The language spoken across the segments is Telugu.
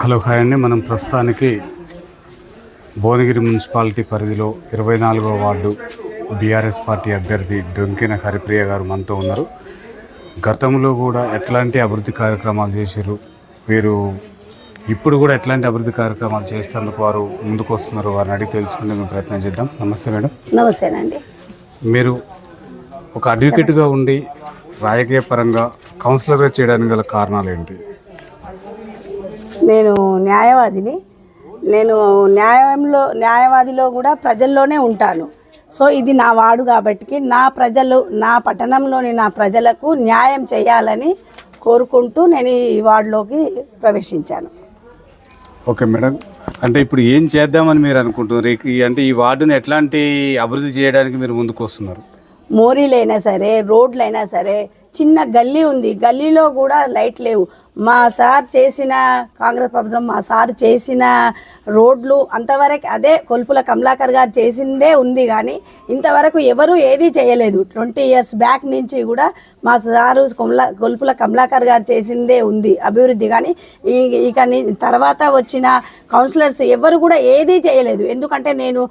హలో హాయ్ అండి. మనం ప్రస్తుతానికి భువనగిరి మున్సిపాలిటీ పరిధిలో 24వ వార్డు బీఆర్ఎస్ పార్టీ అభ్యర్థి డొంకిన హరిప్రియ గారు మనతో ఉన్నారు. గతంలో కూడా ఎట్లాంటి అభివృద్ధి కార్యక్రమాలు చేశారు, వీరు ఇప్పుడు కూడా ఎట్లాంటి అభివృద్ధి కార్యక్రమాలు చేసేందుకు వారు ముందుకు వస్తున్నారు, వారిని అడిగి తెలుసుకునే మేము ప్రయత్నం చేద్దాం. నమస్తే మేడం. నమస్తేనండి. మీరు ఒక అడ్వకేట్గా ఉండి రాజకీయ పరంగా కౌన్సిలర్గా చేయడానికి గల కారణాలు ఏంటి? నేను న్యాయవాదిని. నేను న్యాయవాదిలో కూడా ప్రజల్లోనే ఉంటాను. సో ఇది నా వార్డు కాబట్టి నా పట్టణంలోని నా ప్రజలకు న్యాయం చేయాలని కోరుకుంటూ నేను ఈ వార్డులోకి ప్రవేశించాను. ఓకే మేడం, అంటే ఇప్పుడు ఏం చేద్దామని మీరు అనుకుంటున్నారు? అంటే ఈ వార్డుని ఎట్లాంటి అభివృద్ధి చేయడానికి మీరు ముందుకు వస్తున్నారు? మోరీలైనా సరే, రోడ్లైనా సరే, చిన్న గల్లీ ఉంది, గల్లీలో కూడా లైట్ లేవు. మా సార్ చేసిన కాంగ్రెస్ ప్రభుత్వం మా సార్ చేసిన రోడ్లు అంతవరకు అదే కొల్పుల కమలాకర్ గారు చేసిందే ఉంది, కానీ ఇంతవరకు ఎవరు ఏది చేయలేదు. 20 years బ్యాక్ నుంచి కూడా మా సారు కొల్పుల కమలాకర్ గారు చేసిందే ఉంది అభివృద్ధి, కానీ ఇక తర్వాత వచ్చిన కౌన్సిలర్స్ ఎవరు కూడా ఏదీ చేయలేదు. ఎందుకంటే నేను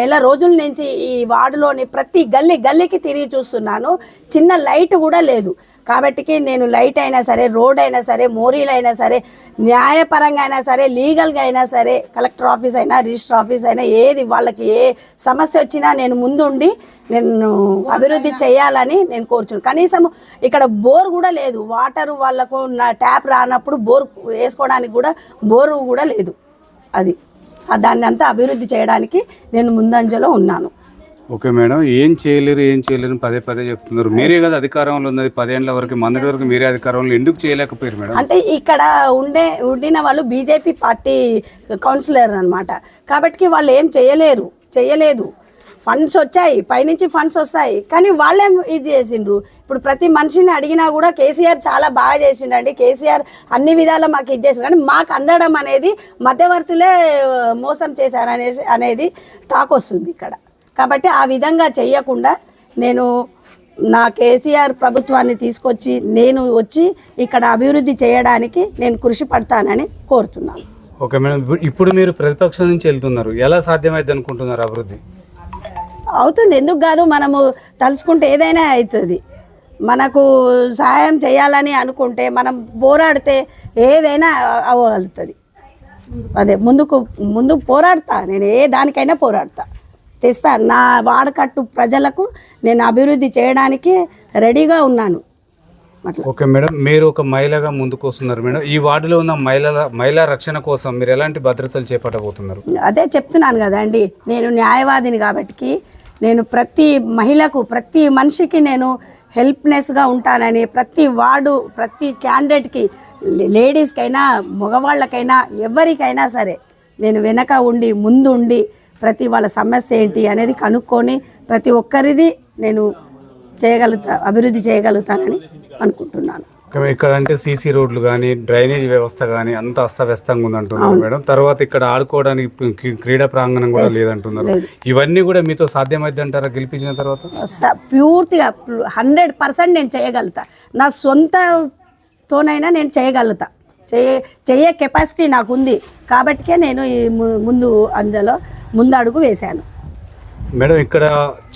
నెల రోజుల నుంచి ఈ వార్డులోని ప్రతి గల్లీకి తిరిగి చూస్తున్నాను, చిన్న లైట్ కూడా లేదు. కాబట్టి నేను లైట్ అయినా సరే, రోడ్ అయినా సరే, మోరీలు అయినా సరే, న్యాయపరంగా అయినా సరే, లీగల్గా అయినా సరే, కలెక్టర్ ఆఫీస్ అయినా, రిజిస్టర్ ఆఫీస్ అయినా, ఏది వాళ్ళకి ఏ సమస్య వచ్చినా నేను ముందుండి నేను అభివృద్ధి చేయాలని నేను కోరుచున్నాను. కనీసం ఇక్కడ బోర్ కూడా లేదు, వాటర్ వాళ్ళకు ట్యాప్ రానప్పుడు బోర్ వేసుకోవడానికి కూడా బోరు కూడా లేదు. దాన్ని అంతా అభివృద్ధి చేయడానికి నేను ముందంజలో ఉన్నాను. ఓకే మేడం, ఏం చేయలేరు పదే చెప్తున్నారు. మీరే కదా అధికారంలో ఉన్నది 10 ఏళ్ల వరకు, మొన్నటి వరకు మీరే అధికారంలో, ఎందుకు చేయలేకపోయారు మేడం? అంటే ఇక్కడ ఉండిన వాళ్ళు బీజేపీ పార్టీ కౌన్సిలర్ అనమాట, కాబట్టి వాళ్ళు ఏం చేయలేదు. ఫండ్స్ వచ్చాయి, పైనుంచి ఫండ్స్ వస్తాయి, కానీ వాళ్ళేం ఇది చేసిండ్రు. ఇప్పుడు ప్రతి మనిషిని అడిగినా కూడా కేసీఆర్ చాలా బాగా చేసిండండి, కేసీఆర్ అన్ని విధాలా మాకు ఇది చేసిండు, కానీ మాకు అందడం అనేది మధ్యవర్తులే మోసం చేశారు అనేది టాక్ వస్తుంది ఇక్కడ. కాబట్టి ఆ విధంగా చేయకుండా నేను నా కేసీఆర్ ప్రభుత్వాన్ని తీసుకొచ్చి నేను వచ్చి ఇక్కడ అభివృద్ధి చేయడానికి నేను కృషి పడతానని కోరుతున్నాను. ఓకే మేడం, ఇప్పుడు మీరు ప్రతిపక్షం నుంచి వెళ్తున్నారు, ఎలా సాధ్యమైంది అనుకుంటున్నారు అభివృద్ధి? అవుతుంది, ఎందుకు కాదు, మనము తలుచుకుంటే ఏదైనా అవుతుంది. మనకు సహాయం చేయాలని అనుకుంటే మనం పోరాడితే ఏదైనా అవ్వగలుగుతుంది. అదే ముందు పోరాడతా, నేను ఏ దానికైనా పోరాడతా, తెస్తా. నా వాడకట్టు ప్రజలకు నేను అభివృద్ధి చేయడానికి రెడీగా ఉన్నాను. ఓకే మేడం, మీరు ఒక మహిళగా ముందుకు వస్తున్నారు మేడం. ఈ వార్డులో ఉన్న మహిళా రక్షణ కోసం మీరు ఎలాంటి భద్రతలు చేపట్టబోతున్నారు? అదే చెప్తున్నాను కదండి, నేను న్యాయవాదిని కాబట్టి నేను ప్రతి మహిళకు, ప్రతి మనిషికి నేను హెల్ప్నెస్గా ఉంటానని, ప్రతి వార్డు, ప్రతి క్యాండిడేట్కి, లేడీస్కైనా మగవాళ్ళకైనా ఎవరికైనా సరే నేను వెనక ఉండి ముందు ఉండి ప్రతి వాళ్ళ సమస్య ఏంటి అనేది కనుక్కొని ప్రతి ఒక్కరిది నేను అభివృద్ధి చేయగలుగుతానని అనుకుంటున్నాను. ఇక్కడ అంటే సీసీ రోడ్లు కానీ, డ్రైనేజ్ వ్యవస్థ కానీ అంత అస్తవ్యస్తంగా ఉందంటున్నారు మేడం. తర్వాత ఇక్కడ ఆడుకోవడానికి క్రీడా ప్రాంగణం కూడా లేదంటున్నారు. ఇవన్నీ కూడా మీతో సాధ్యమైంది అంటారా గెలిపించిన తర్వాత? పూర్తిగా 100% నేను చేయగలుగుతా. నా సొంతతోనైనా నేను చేయగలుగుతా. చేయే కెపాసిటీ నాకుంది కాబట్టికే నేను ఈ ముందు అడుగు వేశాను. మేడం, ఇక్కడ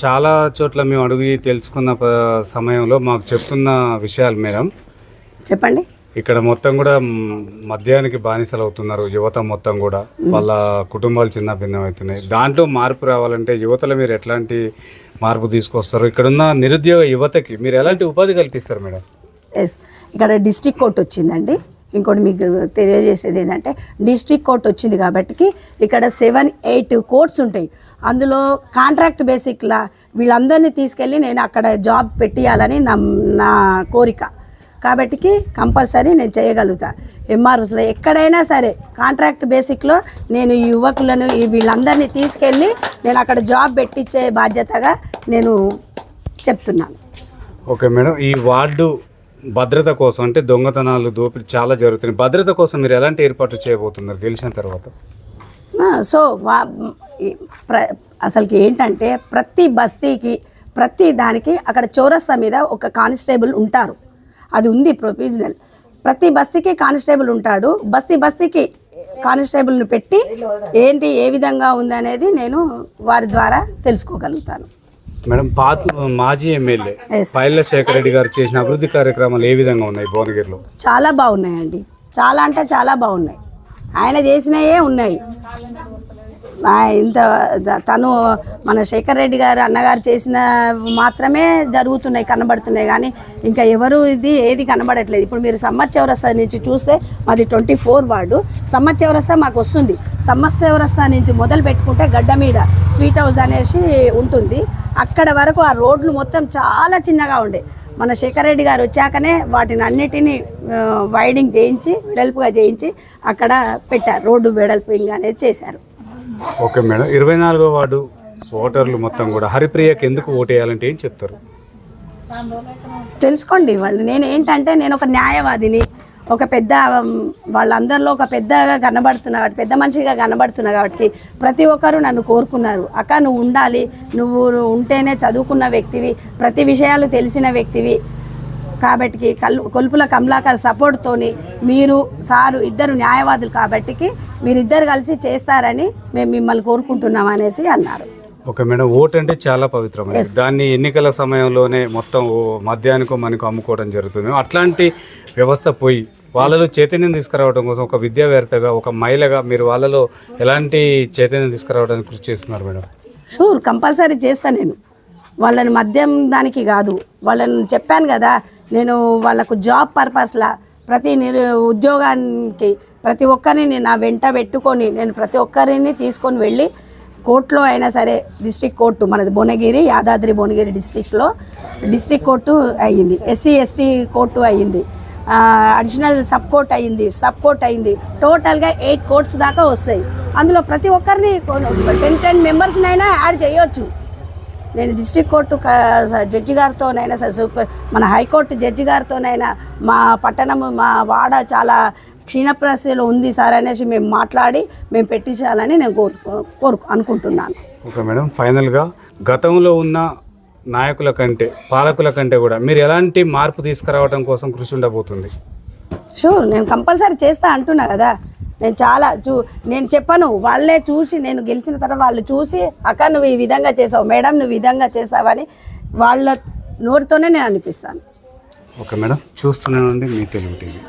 చాలా చోట్ల మేము అడుగు తెలుసుకున్న సమయంలో మాకు చెప్తున్న విషయాలు మేడం చెప్పండి. ఇక్కడ మొత్తం కూడా మద్యానికి బానిసలు అవుతున్నారు యువత మొత్తం కూడా, వాళ్ళ కుటుంబాలు చిన్న భిన్నం అవుతున్నాయి. దాంట్లో మార్పు రావాలంటే యువతలో మీరు ఎట్లాంటి మార్పు తీసుకొస్తారు? ఇక్కడున్న నిరుద్యోగ యువతకి మీరు ఎలాంటి ఉపాధి కల్పిస్తారు మేడం? ఇక్కడ డిస్ట్రిక్ట్ కోర్ట్ వచ్చిందండి. ఇంకోటి మీకు తెలియజేసేది ఏంటంటే, డిస్ట్రిక్ట్ కోర్ట్ వచ్చింది కాబట్టి ఇక్కడ 7-8 కోర్ట్స్ ఉంటాయి. అందులో కాంట్రాక్ట్ బేసిక్లా వీళ్ళందరినీ తీసుకెళ్ళి నేను అక్కడ జాబ్ పెట్టియాలని నా కోరిక. కాబట్టి కంపల్సరీ నేను చేయగలుగుతా. ఎంఆర్ఓస్లో ఎక్కడైనా సరే కాంట్రాక్ట్ బేసిక్లో నేను ఈ యువకులను వీళ్ళందరినీ తీసుకెళ్ళి నేను అక్కడ జాబ్ పెట్టించే బాధ్యతగా నేను చెప్తున్నాను. ఓకే మేడం, ఈ వార్డు భద్రత కోసం, అంటే దొంగతనాలు, దోపిడీ చాలా జరుగుతున్నాయి, భద్రత కోసం మీరు ఎలాంటి ఏర్పాట్లు చేయబోతున్నారు గెలిచిన తర్వాత? సో అసలుకి ఏంటంటే ప్రతి బస్తీకి, ప్రతి దానికి అక్కడ చౌరస్తా మీద ఒక కానిస్టేబుల్ ఉంటారు, అది ఉంది ప్రొవిజనల్. ప్రతి బస్తీకి కానిస్టేబుల్ ఉంటాడు. బస్తీకి కానిస్టేబుల్ని పెట్టి ఏంటి ఏ విధంగా ఉందనేది నేను వారి ద్వారా తెలుసుకోగలుగుతాను. మేడం, మాజీ ఎమ్మెల్యే Yes. పైల శేఖర్ రెడ్డి గారు చేసిన అభివృద్ధి కార్యక్రమాలు ఏ విధంగా ఉన్నాయి భువనగిరిలో? చాలా బాగున్నాయండి, చాలా అంటే చాలా బాగున్నాయి. ఆయన చేసినవే ఉన్నాయి. ఇంత తను మన శేఖర్ రెడ్డి గారు అన్నగారు చేసిన మాత్రమే జరుగుతున్నాయి, కనబడుతున్నాయి. కానీ ఇంకా ఎవరు ఏది కనబడట్లేదు. ఇప్పుడు మీరు సమ్మత్ చౌరస్తా నుంచి చూస్తే మాది 24 వార్డు. సమ్మత్ చౌరస్తా మాకు వస్తుంది. సమ్మత్ చౌరస్తా నుంచి మొదలు పెట్టుకుంటే గడ్డ మీద స్వీట్ హౌస్ అనేసి ఉంటుంది. అక్కడ వరకు ఆ రోడ్లు మొత్తం చాలా చిన్నగా ఉండే. మన శేఖర్ రెడ్డి గారు వచ్చాకనే వాటిని అన్నిటినీ వైడింగ్ చేయించి వెడల్పుగా చేయించి అక్కడ పెట్టారు. రోడ్డు వెడల్పింగ్ అనేది చేశారు. ఓకే మేడం, 24వ వార్డు ఓటర్లు మొత్తం కూడా హరిప్రియకి ఎందుకు ఓటేయాలంటే ఏం చెప్తారు? తెలుసుకోండి వాళ్ళు. నేను ఏంటంటే నేను ఒక న్యాయవాదిని, ఒక పెద్ద వాళ్ళందరిలో ఒక పెద్దగా కనబడుతున్నా కాబట్టి, పెద్ద మనిషిగా కనబడుతున్నా కాబట్టి ప్రతి ఒక్కరూ నన్ను కోరుకున్నారు. అక్క నువ్వు ఉండాలి, నువ్వు ఉంటేనే చదువుకున్న వ్యక్తివి, ప్రతి విషయాలు తెలిసిన వ్యక్తివి కాబట్టి కొల్పుల కమలాకర్ సపోర్ట్తోని మీరు సారు ఇద్దరు న్యాయవాదులు కాబట్టి మీరిద్దరు కలిసి చేస్తారని మేము మిమ్మల్ని కోరుకుంటున్నాం అనేసి అన్నారు. ఓకే మేడం, ఓటు అంటే చాలా పవిత్రమైనది. దాన్ని ఎన్నికల సమయంలోనే మొత్తం మద్యానికో మనకు అమ్ముకోవడం జరుగుతుంది. అట్లాంటి వ్యవస్థ పోయి వాళ్ళలో చైతన్యం తీసుకురావడం కోసం ఒక విద్యావేత్తగా, ఒక మహిళగా మీరు వాళ్ళలో ఎలాంటి చైతన్యం తీసుకురావడానికి కృషి చేస్తున్నారు మేడం? షూర్, కంపల్సరీ చేస్తాను నేను. వాళ్ళని మద్యం దానికి కాదు, వాళ్ళని చెప్పాను కదా, నేను వాళ్ళకు జాబ్ పర్పస్లా ప్రతి ఉద్యోగానికి ప్రతి ఒక్కరిని నా వెంట పెట్టుకొని నేను ప్రతి ఒక్కరిని తీసుకొని వెళ్ళి కోర్టులో అయినా సరే, డిస్ట్రిక్ట్ కోర్టు మనది భువనగిరి, యాదాద్రి భువనగిరి డిస్ట్రిక్ట్ కోర్టు అయ్యింది, SC ST కోర్టు అయ్యింది, అడిషనల్ సబ్ కోర్ట్ అయింది. టోటల్గా 8 కోర్ట్స్ దాకా వస్తాయి. అందులో ప్రతి ఒక్కరిని 10 మెంబర్స్నైనా యాడ్ చేయొచ్చు. నేను డిస్ట్రిక్ట్ కోర్టు జడ్జి గారితోనైనా సరే, మన హైకోర్టు జడ్జి గారితోనైనా మా పట్టణం మా వాడ చాలా క్షీణప్రస్థితిలో ఉంది సార్ అనేసి మేము మాట్లాడి మేము పెట్టించాలని నేను అనుకుంటున్నాను. ఓకే మేడం, ఫైనల్గా గతంలో ఉన్న నాయకుల కంటే పాలకుల కంటే కూడా మీరు ఎలాంటి మార్పు తీసుకురావడం కోసం కృషి ఉండబోతుంది? షూర్, నేను కంపల్సరీ చేస్తా అంటున్నా కదా. నేను చాలా నేను చెప్పను, వాళ్ళే చూసి, నేను గెలిచిన తర్వాత వాళ్ళు చూసి అక్క నువ్వు ఈ విధంగా చేసావు మేడం, నువ్వు ఈ విధంగా చేస్తావని వాళ్ళ నోటితోనే నేను అనిపిస్తాను. ఓకే మేడం, చూస్తున్నానండి మీ తెలుగు టీవీ.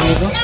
నీకు